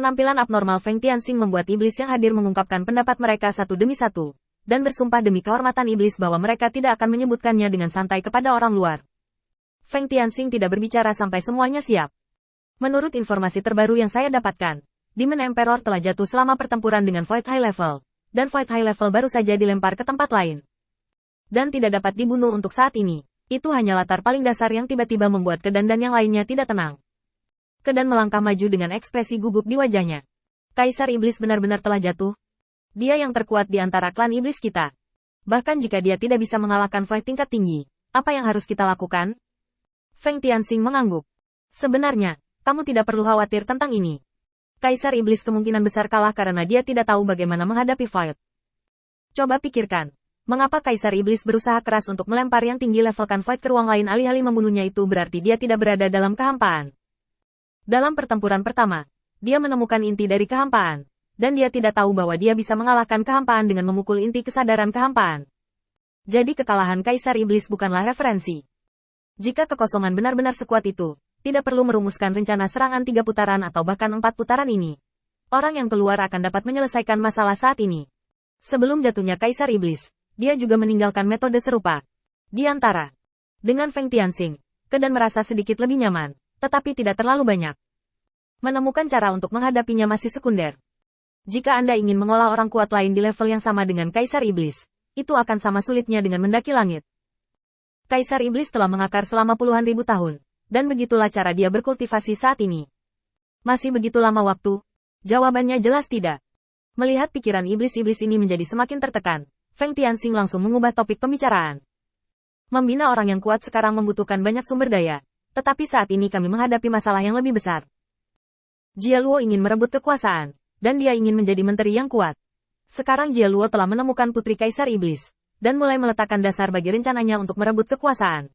Penampilan abnormal Feng Tianxing membuat iblis yang hadir mengungkapkan pendapat mereka satu demi satu, dan bersumpah demi kehormatan iblis bahwa mereka tidak akan menyebutkannya dengan santai kepada orang luar. Feng Tianxing tidak berbicara sampai semuanya siap. Menurut informasi terbaru yang saya dapatkan, Demon Emperor telah jatuh selama pertempuran dengan Void High Level, dan Void High Level baru saja dilempar ke tempat lain. Dan tidak dapat dibunuh untuk saat ini. Itu hanya latar paling dasar yang tiba-tiba membuat Kedan dan yang lainnya tidak tenang. Kedan melangkah maju dengan ekspresi gugup di wajahnya. Kaisar Iblis benar-benar telah jatuh. Dia yang terkuat di antara klan iblis kita. Bahkan jika dia tidak bisa mengalahkan Void tingkat tinggi, apa yang harus kita lakukan? Feng Tianxing mengangguk. Sebenarnya, kamu tidak perlu khawatir tentang ini. Kaisar Iblis kemungkinan besar kalah karena dia tidak tahu bagaimana menghadapi Void. Coba pikirkan. Mengapa Kaisar Iblis berusaha keras untuk melempar yang tinggi levelkan Void ke ruang lain alih-alih membunuhnya? Itu berarti dia tidak berada dalam kehampaan. Dalam pertempuran pertama, dia menemukan inti dari kehampaan, dan dia tidak tahu bahwa dia bisa mengalahkan kehampaan dengan memukul inti kesadaran kehampaan. Jadi kekalahan Kaisar Iblis bukanlah referensi. Jika kekosongan benar-benar sekuat itu, tidak perlu merumuskan rencana serangan 3 putaran atau bahkan 4 putaran ini. Orang yang keluar akan dapat menyelesaikan masalah saat ini. Sebelum jatuhnya Kaisar Iblis, dia juga meninggalkan metode serupa. Di antara, dengan Feng Tianxing, Kedan merasa sedikit lebih nyaman, tetapi tidak terlalu banyak. Menemukan cara untuk menghadapinya masih sekunder. Jika Anda ingin mengolah orang kuat lain di level yang sama dengan Kaisar Iblis, itu akan sama sulitnya dengan mendaki langit. Kaisar Iblis telah mengakar selama puluhan ribu tahun, dan begitulah cara dia berkultivasi saat ini. Masih begitu lama waktu? Jawabannya jelas tidak. Melihat pikiran iblis-iblis ini menjadi semakin tertekan, Feng Tianxing langsung mengubah topik pembicaraan. Membina orang yang kuat sekarang membutuhkan banyak sumber daya, tetapi saat ini kami menghadapi masalah yang lebih besar. Jia Luo ingin merebut kekuasaan, dan dia ingin menjadi menteri yang kuat. Sekarang Jia Luo telah menemukan putri Kaisar Iblis, dan mulai meletakkan dasar bagi rencananya untuk merebut kekuasaan.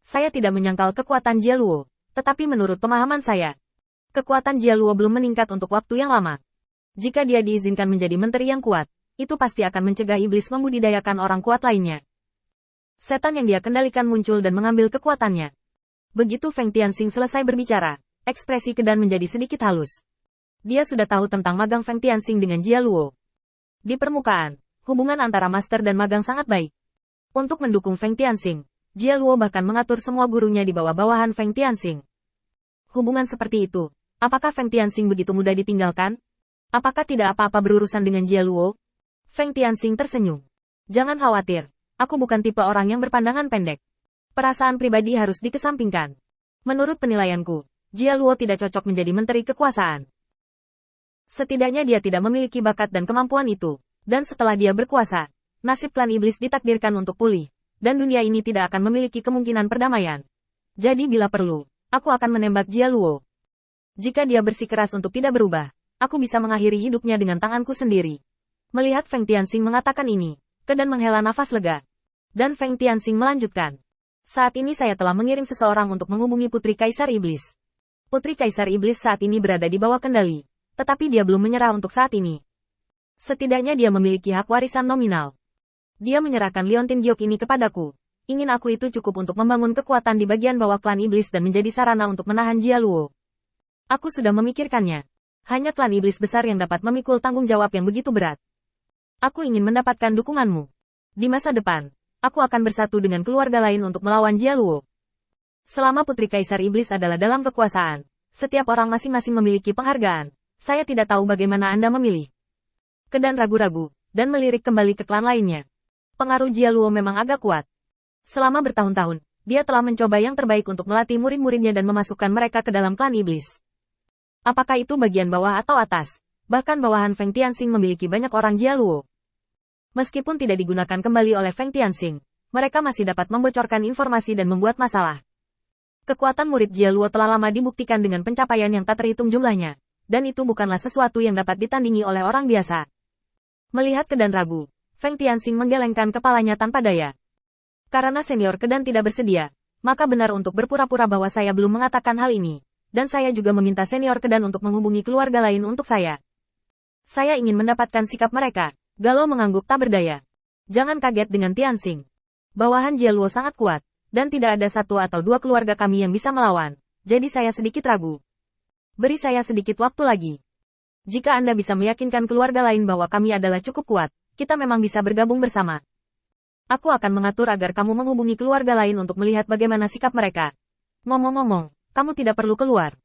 Saya tidak menyangkal kekuatan Jia Luo, tetapi menurut pemahaman saya, kekuatan Jia Luo belum meningkat untuk waktu yang lama. Jika dia diizinkan menjadi menteri yang kuat, itu pasti akan mencegah iblis membudidayakan orang kuat lainnya. Setan yang dia kendalikan muncul dan mengambil kekuatannya. Begitu Feng Tianxing selesai berbicara, ekspresi Kedan menjadi sedikit halus. Dia sudah tahu tentang magang Feng Tianxing dengan Jia Luo. Di permukaan, hubungan antara master dan magang sangat baik. Untuk mendukung Feng Tianxing, Jia Luo bahkan mengatur semua gurunya di bawah-bawahan Feng Tianxing. Hubungan seperti itu, apakah Feng Tianxing begitu mudah ditinggalkan? Apakah tidak apa-apa berurusan dengan Jia Luo? Feng Tianxing tersenyum. Jangan khawatir, aku bukan tipe orang yang berpandangan pendek. Perasaan pribadi harus dikesampingkan. Menurut penilaianku, Jia Luo tidak cocok menjadi menteri kekuasaan. Setidaknya dia tidak memiliki bakat dan kemampuan itu, dan setelah dia berkuasa, nasib klan iblis ditakdirkan untuk pulih, dan dunia ini tidak akan memiliki kemungkinan perdamaian. Jadi bila perlu, aku akan menembak Jia Luo. Jika dia bersikeras untuk tidak berubah, aku bisa mengakhiri hidupnya dengan tanganku sendiri. Melihat Feng Tianxing mengatakan ini, Kedan menghela nafas lega. Dan Feng Tianxing melanjutkan. Saat ini saya telah mengirim seseorang untuk menghubungi Putri Kaisar Iblis. Putri Kaisar Iblis saat ini berada di bawah kendali, tetapi dia belum menyerah untuk saat ini. Setidaknya dia memiliki hak warisan nominal. Dia menyerahkan Liontin Giok ini kepadaku. Ingin aku itu cukup untuk membangun kekuatan di bagian bawah klan iblis dan menjadi sarana untuk menahan Jia Luo. Aku sudah memikirkannya. Hanya klan iblis besar yang dapat memikul tanggung jawab yang begitu berat. Aku ingin mendapatkan dukunganmu. Di masa depan, aku akan bersatu dengan keluarga lain untuk melawan Jia Luo. Selama Putri Kaisar Iblis adalah dalam kekuasaan, setiap orang masing-masing memiliki penghargaan. Saya tidak tahu bagaimana Anda memilih. Kedan ragu-ragu, dan melirik kembali ke klan lainnya. Pengaruh Jia Luo memang agak kuat. Selama bertahun-tahun, dia telah mencoba yang terbaik untuk melatih murid-muridnya dan memasukkan mereka ke dalam klan iblis. Apakah itu bagian bawah atau atas? Bahkan bawahan Feng Tianxing memiliki banyak orang Jia Luo. Meskipun tidak digunakan kembali oleh Feng Tianxing, mereka masih dapat membocorkan informasi dan membuat masalah. Kekuatan murid Jia Luo telah lama dibuktikan dengan pencapaian yang tak terhitung jumlahnya, dan itu bukanlah sesuatu yang dapat ditandingi oleh orang biasa. Melihat Kedan ragu, Feng Tianxing menggelengkan kepalanya tanpa daya. Karena senior Kedan tidak bersedia, maka benar untuk berpura-pura bahwa saya belum mengatakan hal ini, dan saya juga meminta senior Kedan untuk menghubungi keluarga lain untuk saya. Saya ingin mendapatkan sikap mereka. Galo mengangguk tak berdaya. Jangan kaget dengan Tianxing. Bawahan Jia Luo sangat kuat, dan tidak ada 1 atau 2 keluarga kami yang bisa melawan, jadi saya sedikit ragu. Beri saya sedikit waktu lagi. Jika Anda bisa meyakinkan keluarga lain bahwa kami adalah cukup kuat, kita memang bisa bergabung bersama. Aku akan mengatur agar kamu menghubungi keluarga lain untuk melihat bagaimana sikap mereka. Ngomong-ngomong, kamu tidak perlu keluar.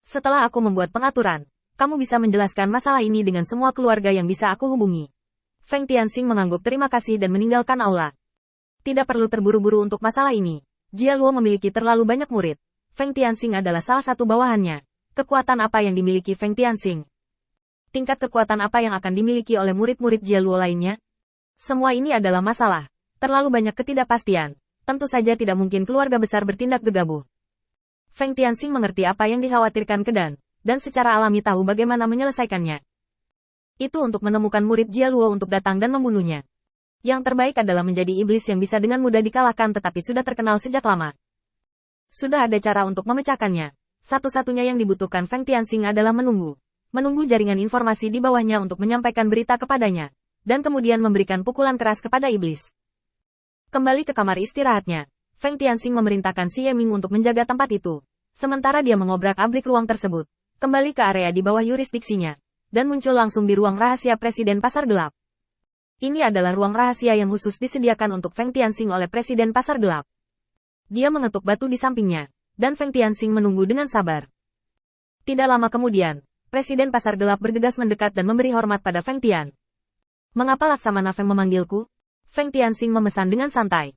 Setelah aku membuat pengaturan, kamu bisa menjelaskan masalah ini dengan semua keluarga yang bisa aku hubungi. Feng Tianxing mengangguk terima kasih dan meninggalkan aula. Tidak perlu terburu-buru untuk masalah ini. Jia Luo memiliki terlalu banyak murid. Feng Tianxing adalah salah satu bawahannya. Kekuatan apa yang dimiliki Feng Tianxing? Tingkat kekuatan apa yang akan dimiliki oleh murid-murid Jia Luo lainnya? Semua ini adalah masalah. Terlalu banyak ketidakpastian. Tentu saja tidak mungkin keluarga besar bertindak gegabah. Feng Tianxing mengerti apa yang dikhawatirkan Kedan, dan secara alami tahu bagaimana menyelesaikannya. Itu untuk menemukan murid Jia Luo untuk datang dan membunuhnya. Yang terbaik adalah menjadi iblis yang bisa dengan mudah dikalahkan tetapi sudah terkenal sejak lama. Sudah ada cara untuk memecahkannya. Satu-satunya yang dibutuhkan Feng Tianxing adalah menunggu. Menunggu jaringan informasi di bawahnya untuk menyampaikan berita kepadanya, dan kemudian memberikan pukulan keras kepada iblis. Kembali ke kamar istirahatnya, Feng Tianxing memerintahkan Si Yeming untuk menjaga tempat itu. Sementara dia mengobrak-abrik ruang tersebut, kembali ke area di bawah yurisdiksinya, dan muncul langsung di ruang rahasia Presiden Pasar Gelap. Ini adalah ruang rahasia yang khusus disediakan untuk Feng Tianxing oleh Presiden Pasar Gelap. Dia mengetuk batu di sampingnya, dan Feng Tianxing menunggu dengan sabar. Tidak lama kemudian, Presiden Pasar Gelap bergegas mendekat dan memberi hormat pada Feng Tian. Mengapa Laksamana Feng memanggilku? Feng Tianxing memesan dengan santai.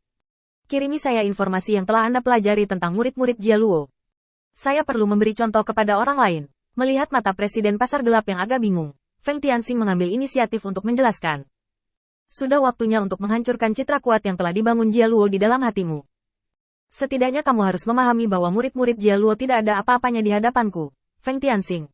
Kirimi saya informasi yang telah Anda pelajari tentang murid-murid Jia Luo. Saya perlu memberi contoh kepada orang lain. Melihat mata Presiden Pasar Gelap yang agak bingung, Feng Tianxing mengambil inisiatif untuk menjelaskan. Sudah waktunya untuk menghancurkan citra kuat yang telah dibangun Jia Luo di dalam hatimu. Setidaknya kamu harus memahami bahwa murid-murid Jia Luo tidak ada apa-apanya di hadapanku, Feng Tianxing.